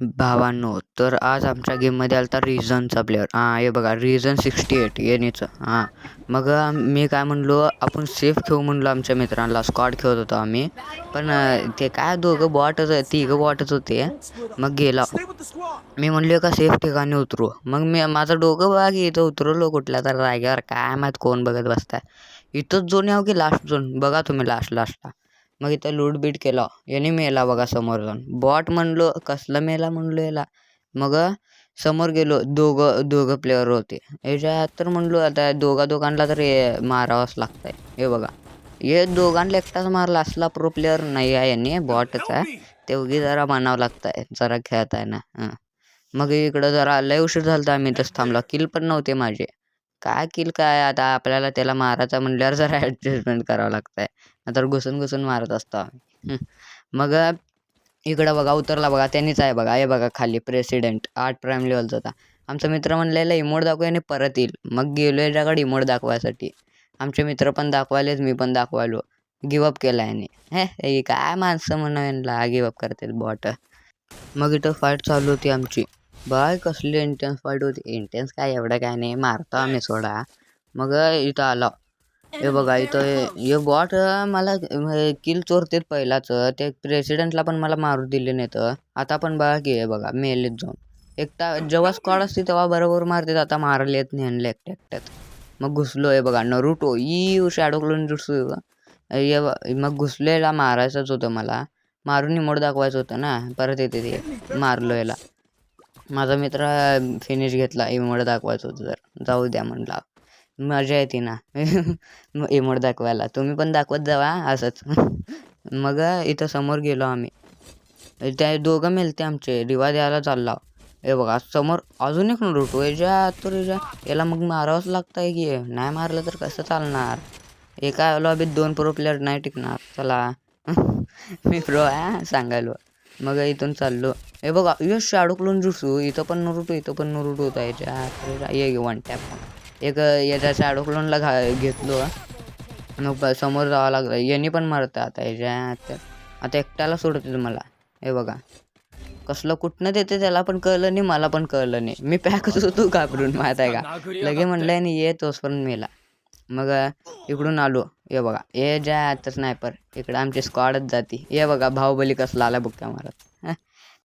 भावांनो, तर आज आमच्या गेममध्ये आला होता रिझनचा प्लेअर. हे बघा रिझन 68 येणीचं. मग मी काय म्हणलो, आपण सेफ खेळू म्हणलो. आमच्या मित्रांना स्क्वॉड खेळत होतो आम्ही. पण ते काय दोघं बॉटच तिघं बॉटच होते. मग गेला मी म्हणलो का सेफ ठिकाणी उतरू. मग माझं डोकं बघा की इथं उतरवलो कुठल्या तर जागेवर. काय माहीत कोण बघत बसताय. इथंच झोन यावं की लास्ट झोन बघा तुम्ही लास्टला. मग इथं लूट बीट केला. याने मेला बघा समोर जाऊन. बॉट म्हणलो कसला मेला म्हणलो याला. मग समोर गेलो. दोघं प्लेअर होते. याच्या तर म्हणलो आता दोघांना तर मारावंच लागतंय. हे बघा हे दोघांना एकटाच मारला. असला प्रो प्लेअर नाही आहे याने, बॉटच आहे. तेवढी जरा म्हणावं लागतंय जरा खेळताय ना. मग इकडं जरा लय उशीर झालता. आम्ही तसं थांबलो. किल पण नव्हते माझे. काय किल काय आता आपल्याला त्याला मारायचा म्हणल्यावर जरा ॲडजस्टमेंट करावं लागतंय. नंतर घुसून मारत असतो आम्ही. मग इकडं बघा उतरला बघा. त्यांनीच आहे बघा. हे बघा खाली प्रेसिडेंट 8 प्राईम लेवलचा होता. आमचा मित्र म्हणलेला इमोट दाखवू आणि परत येईल. मग गेलो याच्याकडे इमोट दाखवायसाठी. आमचे मित्र पण दाखवायलेच, मी पण दाखवायलो. गिवअप केला याने. हे काय माणसं म्हणून यांना गिवअप करतात बॉट. मग इथं फाईट चालू होती आमची. बाय कसली इंटेन्स फाईट होती. इंटेन्स काय एवढं काय नाही, मारतो आम्ही सोडा. मग इथं आला. हे बघा इथं हे बॉट मला किल चोरतेत पहिलाच. ते प्रेसिडेंटला पण मला मारू दिले नाहीत. आता पण बघा की हे बघा मेलेत जाऊन. एकटा जेव्हा स्क्वॉड असते तेव्हा बरोबर मारतात. आता मारले येत नाही आणले एकट्यात. मग घुसलो. हे बघा नरूटो शॅडो क्लोन जुट्सू. मग घुसलेला मारायचंच होतं मला. मारून इमोट दाखवायचं होतं ना. परत येते ते मारलो याला. माझा मित्र फिनिश घेतला. इमोट दाखवायचं होतं तर जाऊ द्या म्हणला. मजा येते ना इमोट दाखवायला. तुम्ही पण दाखवत जावा असंच. मग इथं समोर गेलो आम्ही. त्या दोघं मेलते आमचे. रिवा द्यायला चालला. हे बघा समोर अजून एक नरूटो. याला मग मारावंच लागतंय की. नाही मारलं तर कसं चालणार. एका लॉबीत 2 प्रो प्लेअर नाही टिकणार. चला मी प्रो आहे सांगायलो. मग इथून चाललो. हे बघा शॅडो क्लोन जुट्सू. इथं पण नरूटो होता याच्या. ये वन टॅप. एक याच्या शॅडो क्लोनला घेतलो. मग समोर जावं लागलं. यांनी पण मारतं आता याच्यात. आता एकट्याला सोडते मला. हे बघा कसलं कुठनं देते त्याला पण कळलं नाही, मला पण कळलं नाही. मी पॅकच होतो घाबरून माहित आहे का. लगे म्हणलंय आणि ये तोच पण मेला. मग इकडून आलो. हे बघा हे ज्या आता स्नायपर इकडं आमची स्क्वॉडच जाती. हे बघा बाहुबली कसला आला बुक्का मारत.